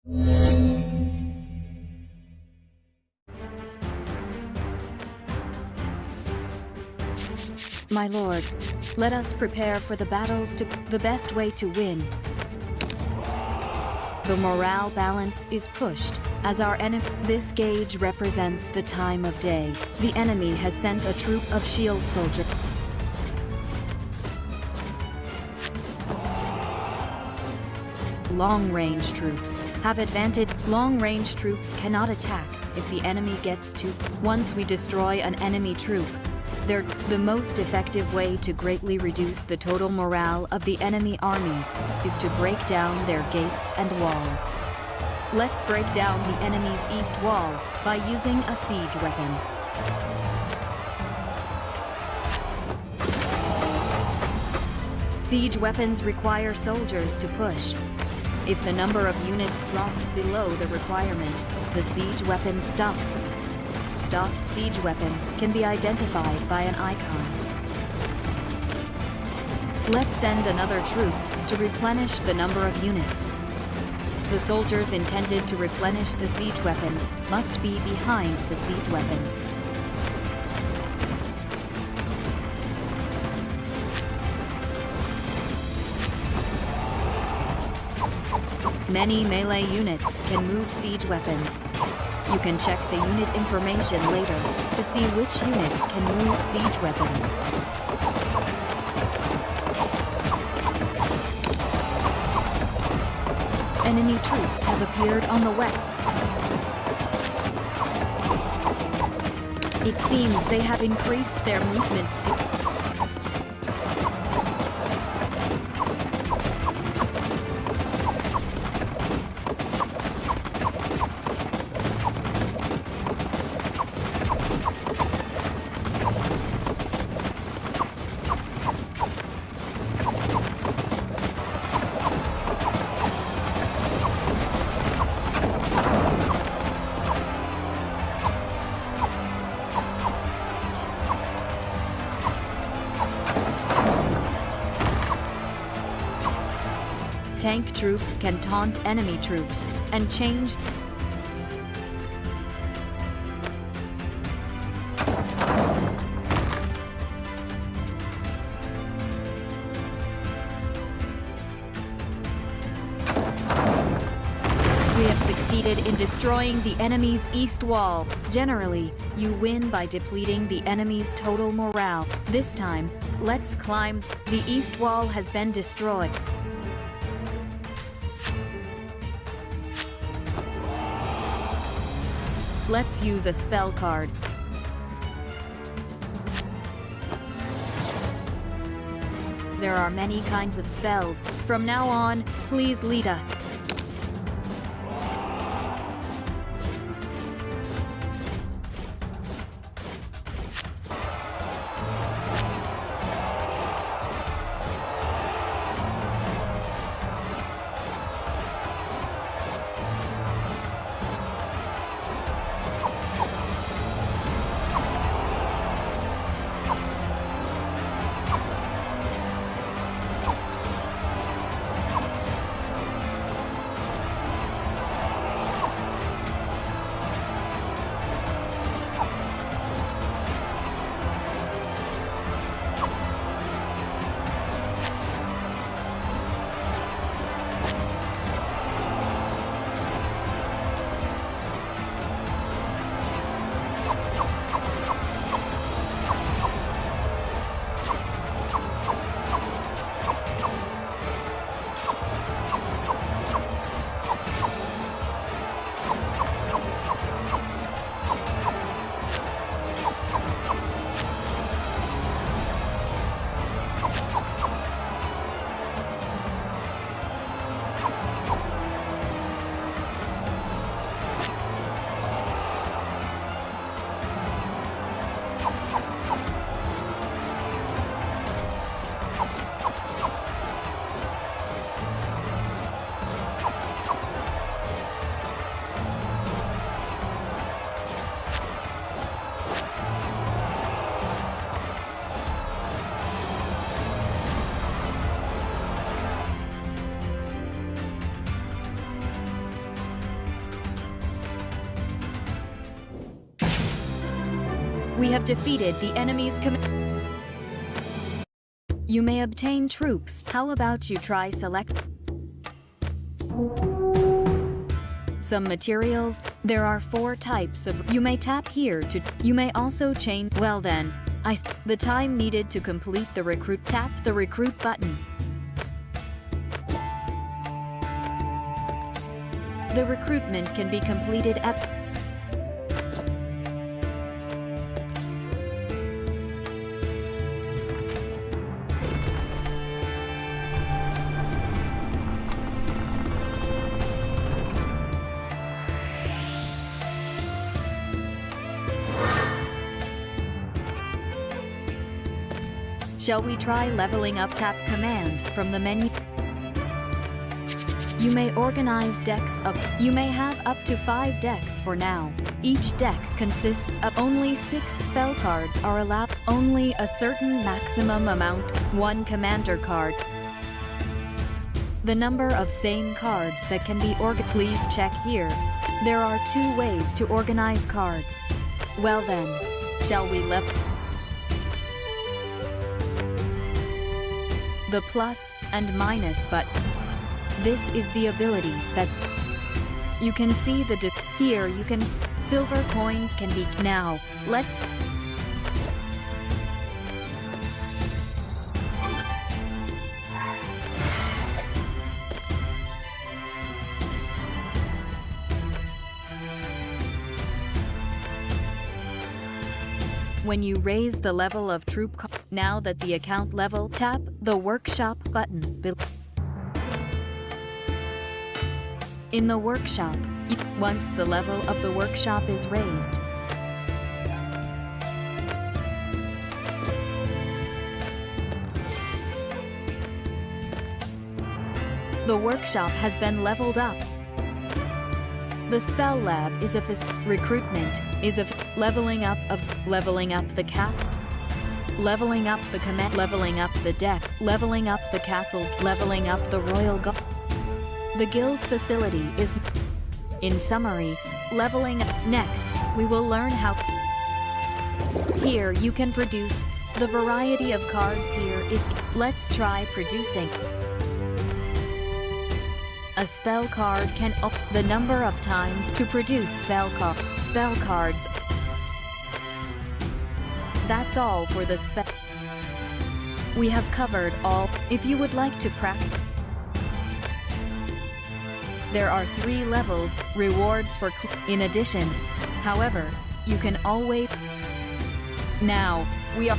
My lord, let us prepare for the battles the best way to win. The morale balance is pushed as our enemy. This gauge represents the time of day. The enemy has sent a troop of shield soldiers. Long-range troops have advantage. Long-range troops cannot attack if the enemy gets to. Once we destroy an enemy troop, they're the most effective way to greatly reduce the total morale of the enemy army is to break down their gates and walls. Let's break down the enemy's east wall by using a siege weapon. Siege weapons require soldiers to push. If the number of units drops below the requirement, the siege weapon stops. Stopped siege weapon can be identified by an icon. Let's send another troop to replenish the number of units. The soldiers intended to replenish the siege weapon must be behind the siege weapon. Many melee units can move siege weapons. You can check the unit information later to see which units can move siege weapons. Enemy troops have appeared on the west. It seems they have increased their movement speed. Tank troops can taunt enemy troops and change. We have succeeded in destroying the enemy's east wall. Generally, you win by depleting the enemy's total morale. This time, let's climb. The east wall has been destroyed. Let's use a spell card. There are many kinds of spells. From now on, please lead us. We have defeated the enemy's You may obtain troops. How about you try select some materials? There are 4 types of. You may tap here to. You may also change. Well then, the time needed to complete the recruit. Tap the recruit button. The recruitment can be completed at. Shall we try leveling up? Tap command from the menu. You may organize decks of. You may have up to 5 decks for now. Each deck consists of only 6 spell cards are allowed. Only a certain maximum amount. 1 commander card. The number of same cards that can be Please check here. There are 2 ways to organize cards. Well then, shall we level? The plus and minus button. This is the ability that you can see the here you can silver coins can be. Now let's when you raise the level of troop. Now that the account level, tap the workshop button. In the workshop, once the level of the workshop is raised, the workshop has been leveled up. The spell lab is a recruitment is a leveling up the cast. Leveling up the command, leveling up the deck, leveling up the castle, leveling up the royal guard. The guild facility is, in summary, leveling up. Next, we will learn how. Here you can produce the variety of cards. Here is. Let's try producing. A spell card can up the number of times to produce spell cards. That's all for the spell. We have covered all. If you would like to practice, there are 3 levels, rewards for. In addition, however, you can always. Now, we are.